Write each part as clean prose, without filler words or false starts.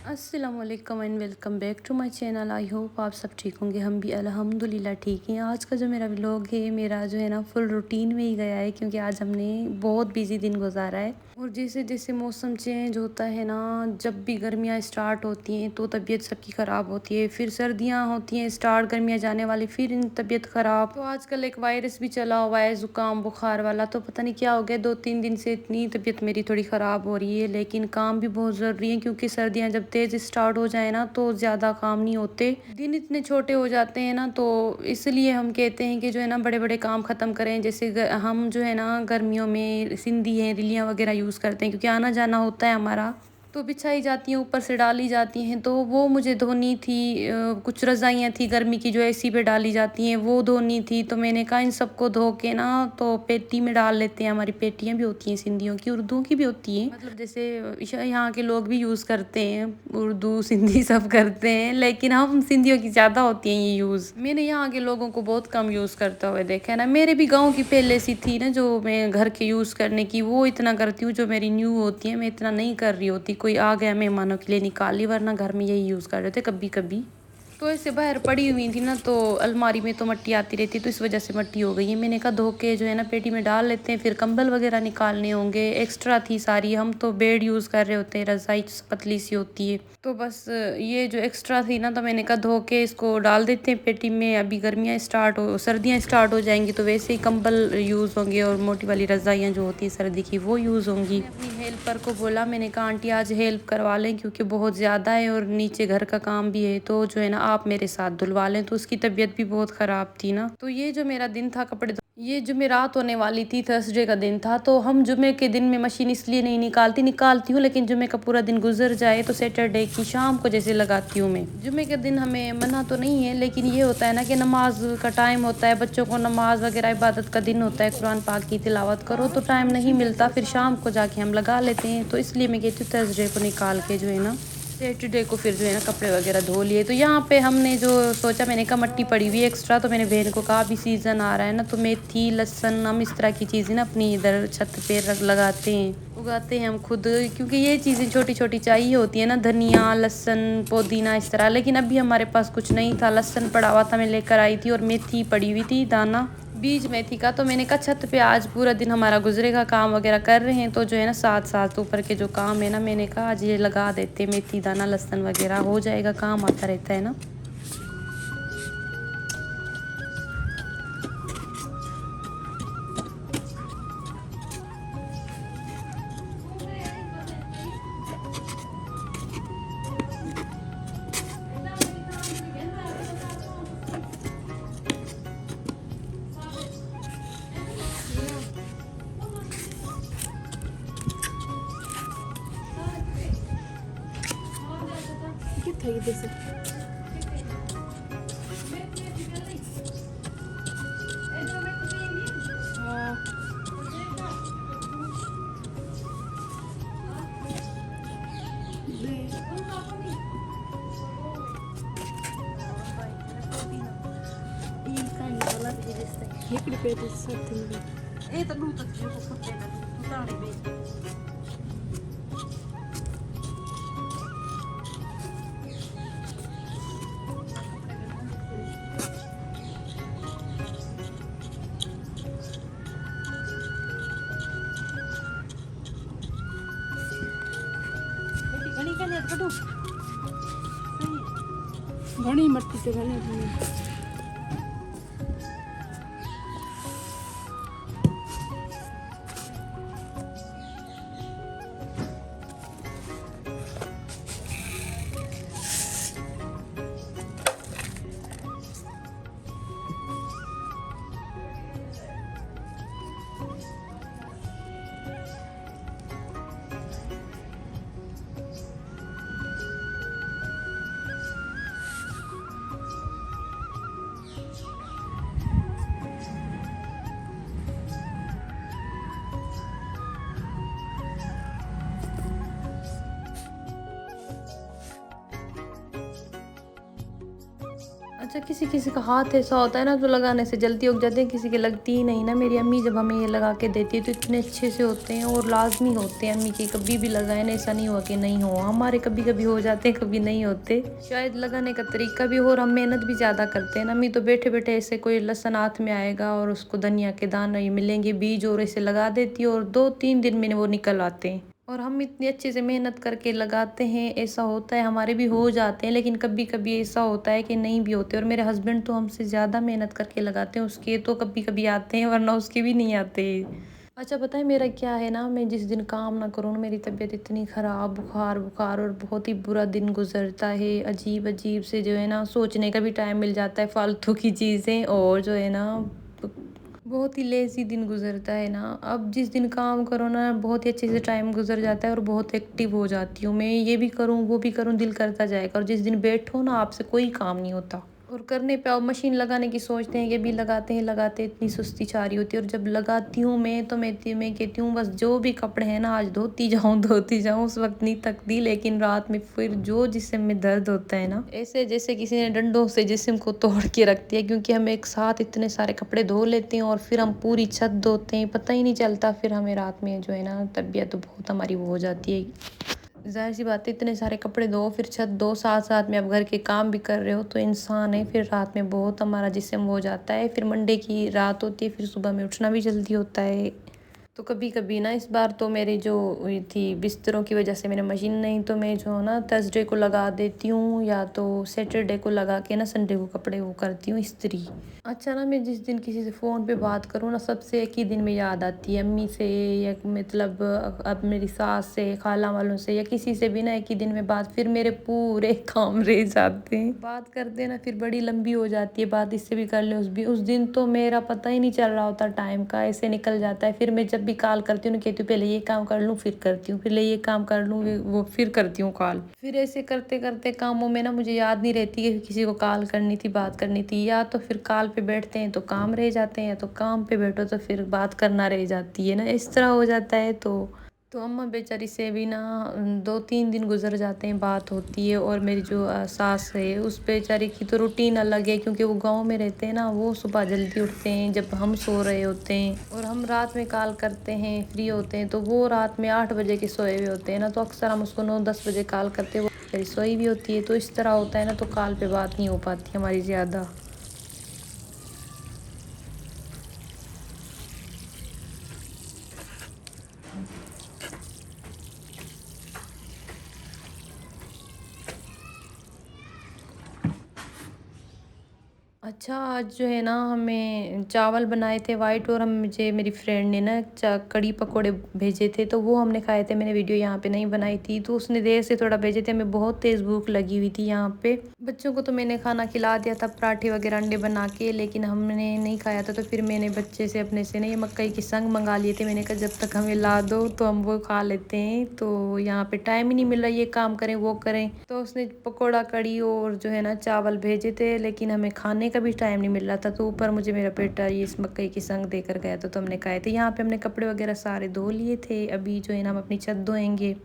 अस्सलामुअलैकुम and welcome back to my channel. I hope आप सब ठीक होंगे। हम भी अल्हम्दुलिल्लाह ठीक हैं। आज का जो मेरा व्लॉग है मेरा जो है ना फुल रूटीन में ही गया है, क्योंकि आज हमने बहुत बिजी दिन गुजारा है। और जैसे जैसे मौसम चेंज होता है ना, जब भी गर्मियाँ स्टार्ट होती हैं तो तबीयत सबकी ख़राब होती है, फिर सर्दियाँ होती हैं स्टार्ट, गर्मियाँ जाने वाली, फिर इन तबीयत ख़राब। तो आजकल एक वायरस भी चला हुआ है ज़ुकाम बुखार वाला, तो पता नहीं क्या हो गया, 2-3 दिन से इतनी तबीयत मेरी थोड़ी ख़राब हो रही है। लेकिन काम भी बहुत ज़रूरी है, क्योंकि सर्दियाँ जब तेज़ स्टार्ट हो जाए ना तो ज़्यादा काम नहीं होते, दिन इतने छोटे हो जाते हैं ना। तो इसलिए हम कहते हैं कि जो है ना बड़े बड़े काम ख़त्म करें। जैसे हम जो है ना गर्मियों में सिंधी हैं, रिलियाँ वगैरह यूज़ करते हैं, क्योंकि आना जाना होता है हमारा, तो बिछाई जाती हैं, ऊपर से डाली जाती हैं। तो वो मुझे धोनी थी। कुछ रज़ाइयाँ थी गर्मी की जो एसी पे डाली जाती हैं, वो धोनी थी। तो मैंने कहा इन सबको धो के ना तो पेटी में डाल लेते हैं। हमारी पेटियाँ भी होती हैं सिंधियों की, उर्दू की भी होती हैं, मतलब जैसे यहाँ के लोग भी यूज़ करते हैं, उर्दू सिंधी सब करते हैं, लेकिन हम सिंधियों की ज़्यादा होती हैं ये यूज़। मैंने यहाँ के लोगों को बहुत कम यूज़ करते हुए देखा है ना। मेरे भी गाँव की पहले सी थी ना जो मैं घर के यूज़ करने की, वो इतना करती हूँ। जो मेरी न्यू होती है मैं इतना नहीं कर रही होती। कोई आ गया मेहमानों के लिए निकाल ली, वरना घर में यही यूज़ कर रहे थे कभी कभी। तो ऐसे बाहर पड़ी हुई थी ना, तो अलमारी में तो मिट्टी आती रहती, तो इस वजह से मिट्टी हो गई है। मैंने कहा धो के जो है ना पेटी में डाल लेते हैं, फिर कंबल वगैरह निकालने होंगे। एक्स्ट्रा थी सारी, हम तो बेड यूज़ कर रहे होते हैं, रज़ाई पतली सी होती है, तो बस ये जो एक्स्ट्रा थी ना, तो मैंने कहा धो के इसको डाल देते हैं पेटी में। अभी सर्दियाँ स्टार्ट हो जाएंगी तो वैसे ही कंबल यूज़ होंगे, और मोटी वाली रज़ाइयाँ जो होती है सर्दी की वो यूज़ होंगी। अपनी हेल्पर को बोला, मैंने कहा आंटी आज हेल्प करवा लें, क्योंकि बहुत ज़्यादा है और नीचे घर का काम भी है, तो जो है ना आप मेरे साथ धुलवा लें। तो उसकी तबीयत भी बहुत ख़राब थी ना। तो ये जो मेरा दिन था ये जुमेरात होने वाली थी, थर्सडे का दिन था। तो हम जुमे के दिन में मशीन इसलिए नहीं निकालती हूँ, लेकिन जुमे का पूरा दिन गुजर जाए तो सैटरडे की शाम को जैसे लगाती हूँ मैं। जुमे के दिन हमें मना तो नहीं है, लेकिन ये होता है ना कि नमाज का टाइम होता है, बच्चों को नमाज वगैरह इबादत का दिन होता है, कुरान पाक की तिलावत करो, तो टाइम नहीं मिलता, फिर शाम को जाके हम लगा लेते हैं। तो इसलिए मैं कहती हूँ थर्सडे को निकाल के जो है ना सैटरडे को फिर जो है ना कपड़े वगैरह धो लिए। तो यहाँ पे हमने जो सोचा, मैंने कहा मट्टी पड़ी हुई है एक्स्ट्रा, तो मैंने बहन को कहा अभी सीज़न आ रहा है ना, तो मेथी लहसुन हम इस तरह की चीज़ें ना अपनी इधर छत पे लगाते हैं, उगाते हैं हम खुद, क्योंकि ये चीज़ें छोटी छोटी चाहिए होती है ना, धनिया लहसुन पुदीना इस तरह। लेकिन अभी हमारे पास कुछ नहीं था, लहसुन पड़ा हुआ था मैं लेकर आई थी, और मेथी पड़ी हुई थी दाना, बीज मेथी का। तो मैंने कहा छत पे आज पूरा दिन हमारा गुजरेगा, काम वगैरह कर रहे हैं, तो जो है ना साथ साथ ऊपर के जो काम है ना, मैंने कहा आज ये लगा देते, मेथी दाना लहसुन वगैरह हो जाएगा, काम आता रहता है ना। घणी मट्टी से घणी अच्छा, किसी किसी का हाथ ऐसा होता है ना, तो लगाने से जल्दी उग जाते हैं, किसी के लगती ही नहीं ना। मेरी अम्मी जब हमें ये लगा के देती है तो इतने अच्छे से होते हैं और लाजमी होते हैं। अम्मी के कभी भी लगाए ना, ऐसा नहीं हुआ कि नहीं हो। हमारे कभी कभी हो जाते हैं, कभी नहीं होते। शायद लगाने का तरीका भी हो और हम मेहनत भी ज़्यादा करते हैं ना। अम्मी तो बैठे बैठे ऐसे कोई लहसुन हाथ में आएगा और उसको धनिया के दाने मिलेंगे, बीज, और ऐसे लगा देती है और 2-3 दिन में वो निकल आते हैं। और हम इतनी अच्छे से मेहनत करके लगाते हैं, ऐसा होता है हमारे भी हो जाते हैं, लेकिन कभी कभी ऐसा होता है कि नहीं भी होते। और मेरे हस्बैंड तो हमसे ज़्यादा मेहनत करके लगाते हैं, उसके तो कभी कभी आते हैं वरना उसके भी नहीं आते। अच्छा, पता है मेरा क्या है ना, मैं जिस दिन काम ना करूँ ना, मेरी तबीयत इतनी ख़राब, बुखार बुखार, और बहुत ही बुरा दिन गुजरता है। अजीब अजीब से जो है ना, सोचने का भी टाइम मिल जाता है फालतू की चीज़ें, और जो है ना बहुत ही लेज़ी दिन गुज़रता है ना। अब जिस दिन काम करो ना, बहुत ही अच्छे से टाइम गुज़र जाता है और बहुत एक्टिव हो जाती हूँ मैं। ये भी करूँ, वो भी करूँ, दिल करता जाएगा। और जिस दिन बैठो ना, आपसे कोई काम नहीं होता। और करने पे आओ, मशीन लगाने की सोचते हैं कि अभी लगाते हैं, इतनी सुस्ती छा रही होती है। और जब लगाती हूँ मैं, तो मैं कहती हूँ बस जो भी कपड़े हैं ना, आज धोती जाऊँ धोती जाऊँ। उस वक्त नहीं थकती, लेकिन रात में फिर जो जिस्म में दर्द होता है ना, ऐसे जैसे किसी ने डंडों से जिस्म को तोड़ के रख दिया। क्योंकि हम एक साथ इतने सारे कपड़े धो लेते हैं और फिर हम पूरी छत धोते हैं, पता ही नहीं चलता। फिर हमें रात में जो है ना, तबीयत तो बहुत हमारी वो हो जाती है। ज़ाहिर सी बात है, इतने सारे कपड़े धो, फिर छत धो, साथ साथ में आप घर के काम भी कर रहे हो, तो इंसान है। फिर रात में बहुत हमारा जिस्म हो जाता है। फिर मंडे की रात होती है, फिर सुबह में उठना भी जल्दी होता है। तो कभी कभी ना, इस बार तो मेरी जो हुई थी बिस्तरों की वजह से, मैंने मशीन नहीं, तो मैं जो ना थर्सडे को लगा देती हूँ, या तो सैटरडे को लगा के ना संडे को कपड़े वो करती हूँ इस्त्री। अच्छा ना, मैं जिस दिन किसी से फ़ोन पे बात करूँ ना, सबसे एक ही दिन में याद आती है, अम्मी से, या मतलब अब मेरी सास से, खाला वालों से, या किसी से भी ना एक ही दिन में बात, फिर मेरे पूरे काम रह जाते हैं। बात करते ना, फिर बड़ी लंबी हो जाती है बात, इससे भी कर ले उस दिन तो मेरा पता ही नहीं चल रहा होता टाइम का, ऐसे निकल जाता है। फिर मैं जब भी कॉल करती हूँ ना, कहती हूँ पहले ये काम कर लूँ फिर करती हूँ, पहले ये काम कर लूँ वो फिर करती हूँ कॉल। फिर ऐसे करते करते कामों में ना, मुझे याद नहीं रहती कि किसी को कॉल करनी थी, बात करनी थी। या तो फिर कॉल पे बैठते हैं तो काम रह जाते हैं, या तो काम पे बैठो तो फिर बात करना रह जाती है ना, इस तरह हो जाता है। तो अम्मा बेचारी से भी ना 2-3 दिन गुजर जाते हैं, बात होती है। और मेरी जो सास है, उस बेचारी की तो रूटीन अलग है, क्योंकि वो गांव में रहते हैं ना। वो सुबह जल्दी उठते हैं जब हम सो रहे होते हैं, और हम रात में कॉल करते हैं, फ्री होते हैं, तो वो रात में 8 बजे के सोए हुए होते हैं ना। तो अक्सर हम उसको 9-10 बजे कॉल करते हैं, वो बेचारी सोई भी होती है। तो इस तरह होता है ना, तो कॉल पे बात नहीं हो पाती हमारी ज़्यादा। अच्छा, आज जो है ना, हमें चावल बनाए थे वाइट, और हम मुझे मेरी फ्रेंड ने ना कड़ी पकोड़े भेजे थे, तो वो हमने खाए थे। मैंने वीडियो यहाँ पे नहीं बनाई थी, तो उसने देर से थोड़ा भेजे थे। हमें बहुत तेज़ भूख लगी हुई थी यहाँ पे। बच्चों को तो मैंने खाना खिला दिया था, पराठे वगैरह अंडे बना के, लेकिन हमने नहीं खाया था। तो फिर मैंने बच्चे से अपने से ना ये मकई की संग मंगा लिए थे। मैंने कहा जब तक हमें ला दो तो हम वो खा लेते हैं, तो यहाँ पे टाइम ही नहीं मिल रहा, ये काम करें वो करें। तो उसने पकौड़ा, कड़ी और जो है ना चावल भेजे थे, लेकिन हमें खाने का भी टाइम नहीं मिल रहा था। तो ऊपर मुझे मेरा बेटा ये इस मकई की संग देकर गया था, तो हमने खाए थे। यहाँ पे हमने कपड़े वगैरह सारे धो लिए थे। अभी जो है ना, हम अपनी छत धोएंगे।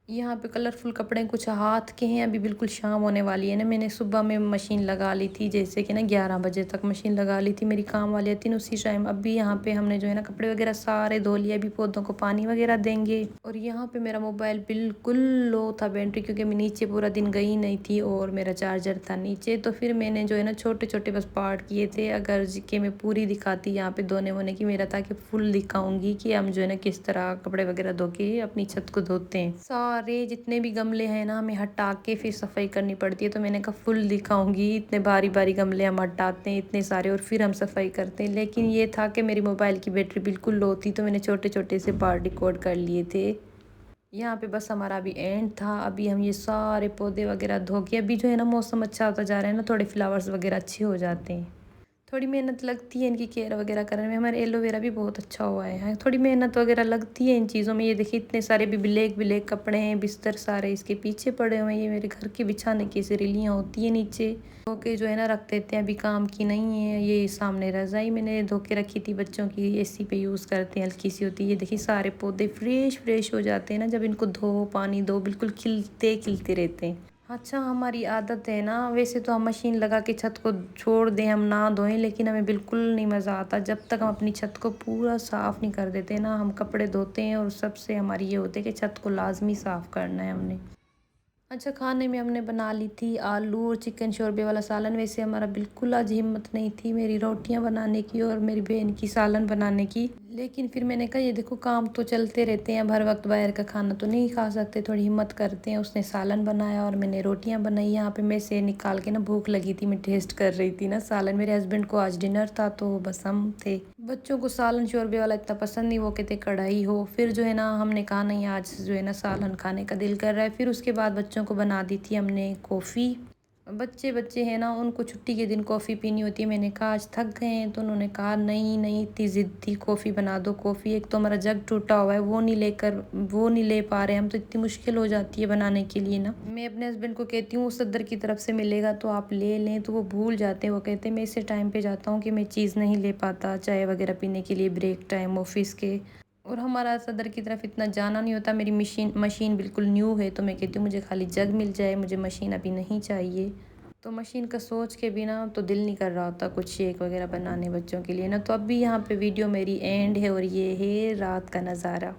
यहाँ पे कलरफुल कपड़े कुछ हाथ के हैं। अभी बिल्कुल शाम होने वाली है ना, मैंने सुबह में मशीन लगा ली थी, जैसे कि ना 11 बजे तक मशीन लगा ली थी। मेरी काम वाली आती ना उसी टाइम। अभी यहाँ पे हमने जो है ना कपड़े वगैरह सारे धो लिए। अभी पौधों को पानी वगैरह देंगे। और यहाँ पे मेरा मोबाइल बिल्कुल लो था बैटरी, क्योंकि मैं नीचे पूरा दिन गई नहीं थी और मेरा चार्जर था नीचे। तो फिर मैंने जो है ना छोटे छोटे बस पार्ट किए थे। अगर के मैं पूरी दिखाती यहाँ पे धोने वोने की, मेरा था कि फुल दिखाऊंगी कि हम जो है ना किस तरह कपड़े वगैरह धो के अपनी छत को धोते हैं। सारे जितने भी गमले हैं ना, हमें हटा के फिर सफाई करनी पड़ती है। तो मैंने कहा फुल दिखाऊंगी, इतने बारी बारी गमले हम हटाते हैं इतने सारे, और फिर हम सफाई करते हैं। लेकिन ये था कि मेरी मोबाइल की बैटरी बिल्कुल लो थी, तो मैंने छोटे छोटे से पार्ट रिकॉर्ड कर लिए थे। यहाँ पे बस हमारा अभी एंड था। अभी हम ये सारे पौधे वगैरह धो के, अभी जो है ना मौसम अच्छा होता जा रहा है ना, थोड़े फ्लावर्स वगैरह अच्छे हो जाते हैं। थोड़ी मेहनत लगती है इनकी केयर वगैरह करने में। हमारे एलोवेरा भी बहुत अच्छा हुआ है, थोड़ी मेहनत वगैरह लगती है इन चीज़ों में। ये देखिए इतने सारे भी ब्लैक ब्लैक कपड़े हैं, बिस्तर सारे इसके पीछे पड़े हुए हैं। ये मेरे घर के बिछाने की सिरिलियाँ होती है नीचे, धो के जो है ना रख देते हैं, अभी काम की नहीं है। ये सामने रज़ाई मैंने धो के रखी थी, बच्चों की एसी पे यूज़ करते हैं, हल्की सी होती है। ये देखिए सारे पौधे फ्रेश फ्रेश हो जाते हैं ना जब इनको धो, पानी दो, बिल्कुल खिलते खिलते रहते हैं। अच्छा, हमारी आदत है ना, वैसे तो हम मशीन लगा के छत को छोड़ दें, हम ना धोएं, लेकिन हमें बिल्कुल नहीं मज़ा आता जब तक हम अपनी छत को पूरा साफ़ नहीं कर देते ना। हम कपड़े धोते हैं और सबसे हमारी ये होती है कि छत को लाजमी साफ़ करना है हमने। अच्छा, खाने में हमने बना ली थी आलू और चिकन शोरबे वाला सालन। वैसे हमारा बिल्कुल आज हिम्मत नहीं थी मेरी रोटियां बनाने की और मेरी बहन की सालन बनाने की, लेकिन फिर मैंने कहा ये देखो काम तो चलते रहते हैं, अब हर वक्त बाहर का खाना तो नहीं खा सकते, थोड़ी हिम्मत करते हैं। उसने सालन बनाया और मैंने रोटियां बनाई। यहाँ पे मैं से निकाल के ना, भूख लगी थी, मैं टेस्ट कर रही थी ना सालन। मेरे हस्बैंड को आज डिनर था तो बस हम थे। बच्चों को सालन शोरबे वाला इतना पसंद नहीं, वो कहते कढ़ाई हो। फिर जो है ना, हमने कहा नहीं, आज जो है ना सालन खाने का दिल कर रहा है। फिर उसके बाद बच्चों को बना दी थी हमने कॉफ़ी। बच्चे बच्चे हैं ना, उनको छुट्टी के दिन कॉफ़ी पीनी होती है। मैंने कहा आज थक गए हैं, तो उन्होंने कहा नहीं नहीं, इतनी ज़िद थी, कॉफ़ी बना दो कॉफ़ी। एक तो हमारा जग टूटा हुआ है, वो नहीं ले पा रहे हम, तो इतनी मुश्किल हो जाती है बनाने के लिए ना। मैं अपने हस्बैंड को कहती हूँ सदर की तरफ से मिलेगा तो आप ले लें, तो वो भूल जाते हैं। वो कहते हैं मैं इसे टाइम पे जाता हूँ कि मैं चीज़ नहीं ले पाता चाय वगैरह पीने के लिए, ब्रेक टाइम ऑफिस के। और हमारा सदर की तरफ इतना जाना नहीं होता। मेरी मशीन बिल्कुल न्यू है, तो मैं कहती हूँ मुझे खाली जग मिल जाए, मुझे मशीन अभी नहीं चाहिए। तो मशीन का सोच के भी ना, तो दिल नहीं कर रहा होता कुछ शेक वगैरह बनाने बच्चों के लिए ना। तो अभी यहाँ पे वीडियो मेरी एंड है और ये है रात का नज़ारा।